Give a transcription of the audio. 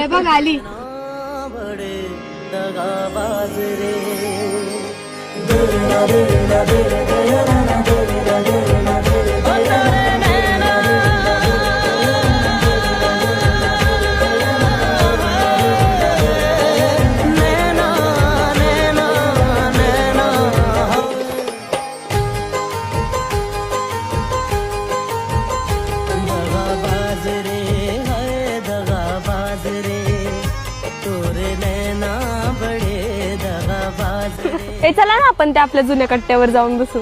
हे बघ आली. हे चला ना आपण त्या आपल्या जुन्या कट्ट्यावर जाऊन बसू.